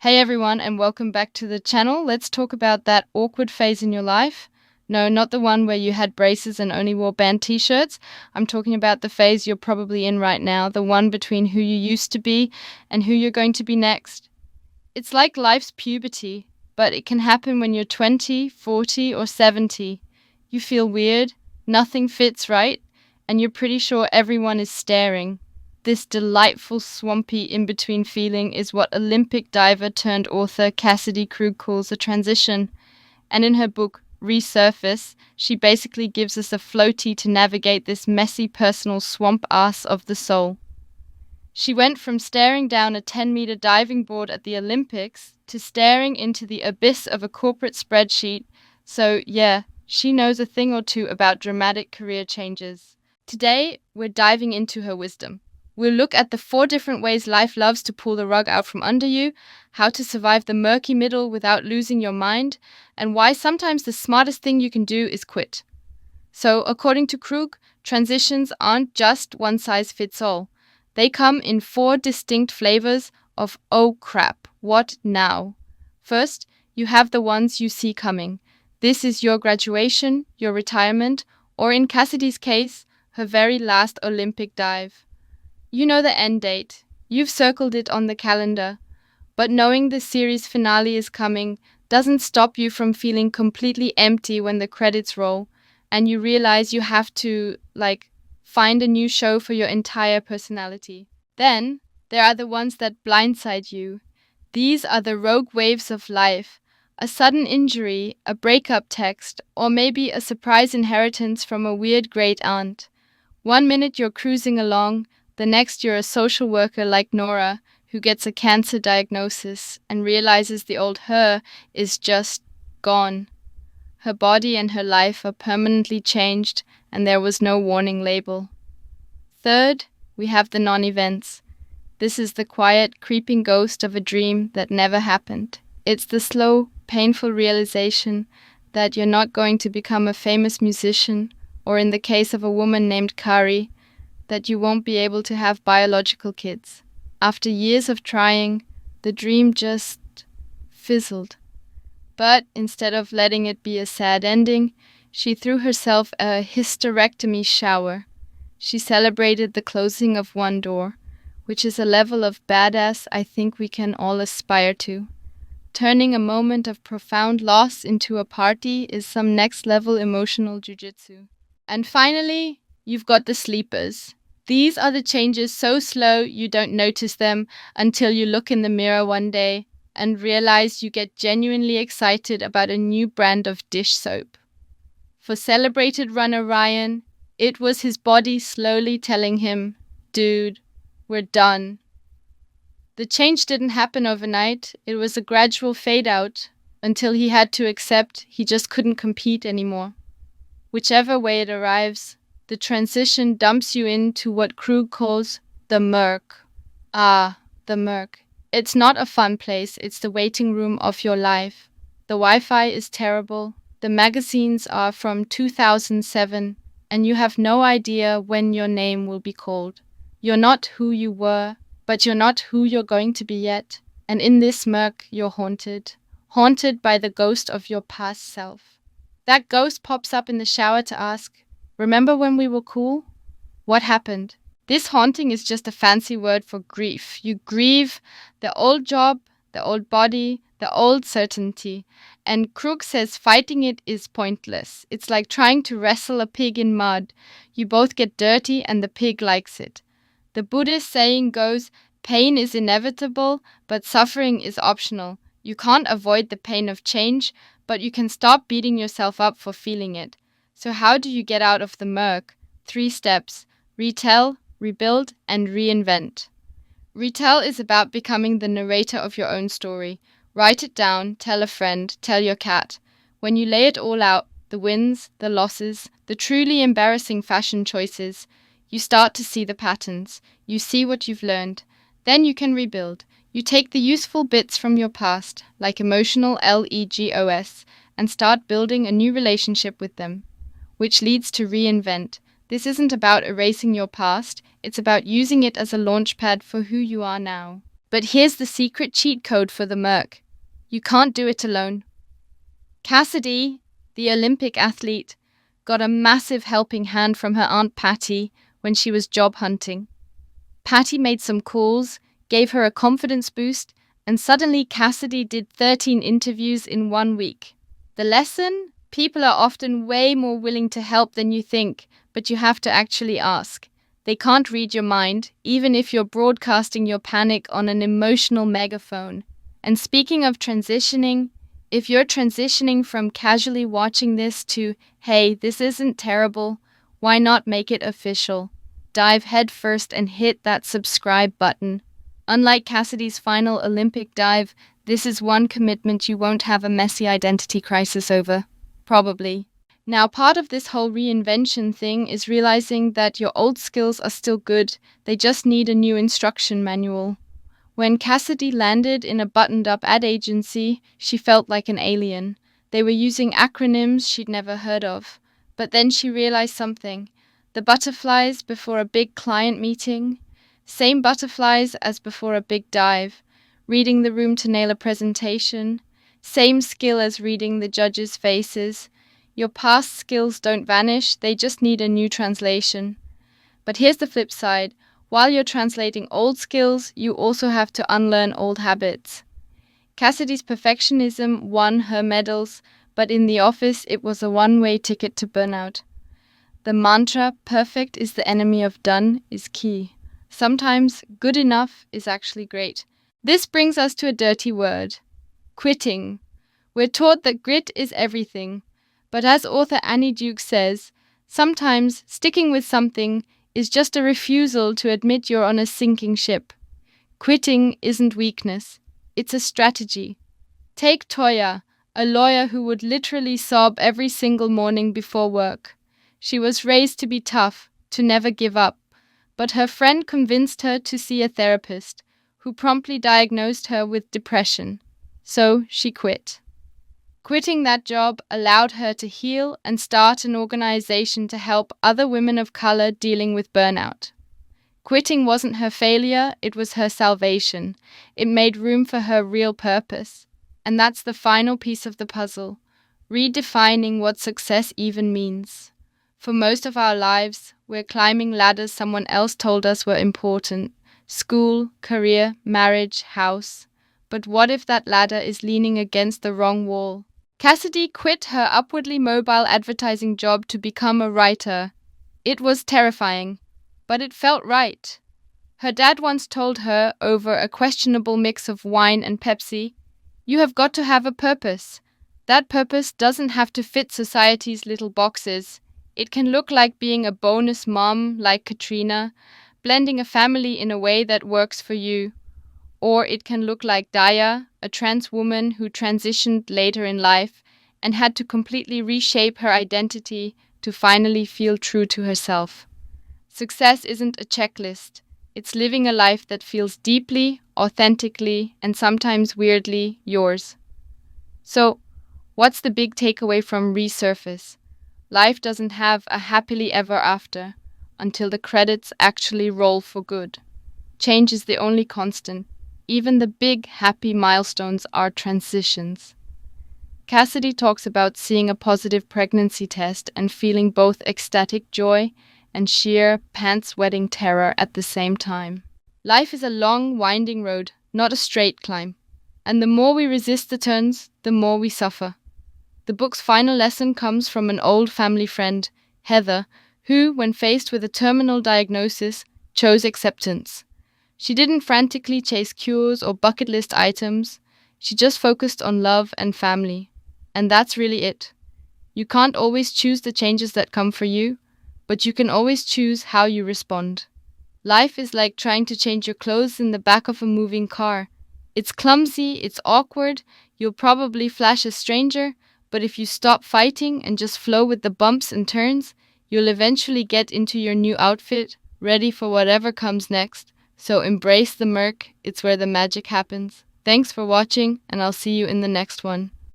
Hey everyone, and welcome back to the channel. Let's talk about that awkward phase in your life. No, not the one where you had braces and only wore band t-shirts. I'm talking about the phase you're probably in right now, the one between who you used to be and who you're going to be next. It's like life's puberty, but it can happen when you're 20, 40, or 70. You feel weird, nothing fits right, and you're pretty sure everyone is staring. This delightful, swampy in-between feeling is what Olympic diver turned author Cassidy Krug calls a transition. And in her book, Resurface, she basically gives us a floaty to navigate this messy personal swamp ass of the soul. She went from staring down a 10-meter diving board at the Olympics to staring into the abyss of a corporate spreadsheet. So, yeah, she knows a thing or two about dramatic career changes. Today, we're diving into her wisdom. We'll look at the 4 different ways life loves to pull the rug out from under you, how to survive the murky middle without losing your mind, and why sometimes the smartest thing you can do is quit. So, according to Krug, transitions aren't just one size fits all. They come in 4 distinct flavors of oh crap, what now? First, you have the ones you see coming. This is your graduation, your retirement, or in Cassidy's case, her very last Olympic dive. You know the end date. You've circled it on the calendar. But knowing the series finale is coming doesn't stop you from feeling completely empty when the credits roll and you realize you have to, find a new show for your entire personality. Then, there are the ones that blindside you. These are the rogue waves of life. A sudden injury, a breakup text, or maybe a surprise inheritance from a weird great aunt. One minute you're cruising along, the next you're a social worker like Nora, who gets a cancer diagnosis and realizes the old her is just gone. Her body and her life are permanently changed, and there was no warning label. Third, we have the non-events. This is the quiet, creeping ghost of a dream that never happened. It's the slow, painful realization that you're not going to become a famous musician, or in the case of a woman named Kari, that you won't be able to have biological kids. After years of trying, the dream just fizzled. But instead of letting it be a sad ending, she threw herself a hysterectomy shower. She celebrated the closing of one door, which is a level of badass I think we can all aspire to. Turning a moment of profound loss into a party is some next-level emotional jujitsu. And finally, you've got the sleepers. These are the changes so slow you don't notice them until you look in the mirror one day and realize you get genuinely excited about a new brand of dish soap. For celebrated runner Ryan, it was his body slowly telling him, "Dude, we're done." The change didn't happen overnight. It was a gradual fade out until he had to accept he just couldn't compete anymore. Whichever way it arrives, the transition dumps you into what Krug calls the murk. Ah, the murk. It's not a fun place, it's the waiting room of your life. The Wi-Fi is terrible, the magazines are from 2007, and you have no idea when your name will be called. You're not who you were, but you're not who you're going to be yet. And in this murk, you're haunted. Haunted by the ghost of your past self. That ghost pops up in the shower to ask, "Remember when we were cool? What happened?" This haunting is just a fancy word for grief. You grieve the old job, the old body, the old certainty. And Krug says fighting it is pointless. It's like trying to wrestle a pig in mud. You both get dirty and the pig likes it. The Buddhist saying goes, pain is inevitable, but suffering is optional. You can't avoid the pain of change, but you can stop beating yourself up for feeling it. So how do you get out of the murk? 3 steps. Retell, rebuild, and reinvent. Retell is about becoming the narrator of your own story. Write it down, tell a friend, tell your cat. When you lay it all out, the wins, the losses, the truly embarrassing fashion choices, you start to see the patterns. You see what you've learned. Then you can rebuild. You take the useful bits from your past, like emotional LEGOS, and start building a new relationship with them, which leads to reinvent. This isn't about erasing your past, it's about using it as a launchpad for who you are now. But here's the secret cheat code for the murk. You can't do it alone. Cassidy, the Olympic athlete, got a massive helping hand from her Aunt Patty when she was job hunting. Patty made some calls, gave her a confidence boost, and suddenly Cassidy did 13 interviews in 1 week. The lesson? People are often way more willing to help than you think, but you have to actually ask. They can't read your mind, even if you're broadcasting your panic on an emotional megaphone. And speaking of transitioning, if you're transitioning from casually watching this to, hey, this isn't terrible, why not make it official? Dive headfirst and hit that subscribe button. Unlike Cassidy's final Olympic dive, this is one commitment you won't have a messy identity crisis over. Probably. Now, part of this whole reinvention thing is realizing that your old skills are still good, they just need a new instruction manual. When Cassidy landed in a buttoned-up ad agency, she felt like an alien. They were using acronyms she'd never heard of. But then she realized something. The butterflies before a big client meeting, same butterflies as before a big dive, reading the room to nail a presentation, same skill as reading the judges' faces. Your past skills don't vanish, they just need a new translation. But here's the flip side. While you're translating old skills, you also have to unlearn old habits. Cassidy's perfectionism won her medals, but in the office it was a one-way ticket to burnout. The mantra, perfect is the enemy of done, is key. Sometimes good enough is actually great. This brings us to a dirty word. Quitting. We're taught that grit is everything. But as author Annie Duke says, sometimes sticking with something is just a refusal to admit you're on a sinking ship. Quitting isn't weakness. It's a strategy. Take Toya, a lawyer who would literally sob every single morning before work. She was raised to be tough, to never give up. But her friend convinced her to see a therapist, who promptly diagnosed her with depression. So she quit. Quitting that job allowed her to heal and start an organization to help other women of color dealing with burnout. Quitting wasn't her failure, it was her salvation. It made room for her real purpose. And that's the final piece of the puzzle, redefining what success even means. For most of our lives, we're climbing ladders someone else told us were important. School, career, marriage, house. But what if that ladder is leaning against the wrong wall? Cassidy quit her upwardly mobile advertising job to become a writer. It was terrifying, but it felt right. Her dad once told her, over a questionable mix of wine and Pepsi, "You have got to have a purpose. That purpose doesn't have to fit society's little boxes. It can look like being a bonus mom like Katrina, blending a family in a way that works for you. Or it can look like Daya, a trans woman who transitioned later in life and had to completely reshape her identity to finally feel true to herself. Success isn't a checklist. It's living a life that feels deeply, authentically, and sometimes weirdly yours. So, what's the big takeaway from Resurface? Life doesn't have a happily ever after until the credits actually roll for good. Change is the only constant. Even the big, happy milestones are transitions. Cassidy talks about seeing a positive pregnancy test and feeling both ecstatic joy and sheer, pants-wetting terror at the same time. Life is a long, winding road, not a straight climb. And the more we resist the turns, the more we suffer. The book's final lesson comes from an old family friend, Heather, who, when faced with a terminal diagnosis, chose acceptance. She didn't frantically chase cures or bucket list items. She just focused on love and family. And that's really it. You can't always choose the changes that come for you, but you can always choose how you respond. Life is like trying to change your clothes in the back of a moving car. It's clumsy, it's awkward, you'll probably flash a stranger, but if you stop fighting and just flow with the bumps and turns, you'll eventually get into your new outfit, ready for whatever comes next. So embrace the murk, it's where the magic happens. Thanks for watching, and I'll see you in the next one.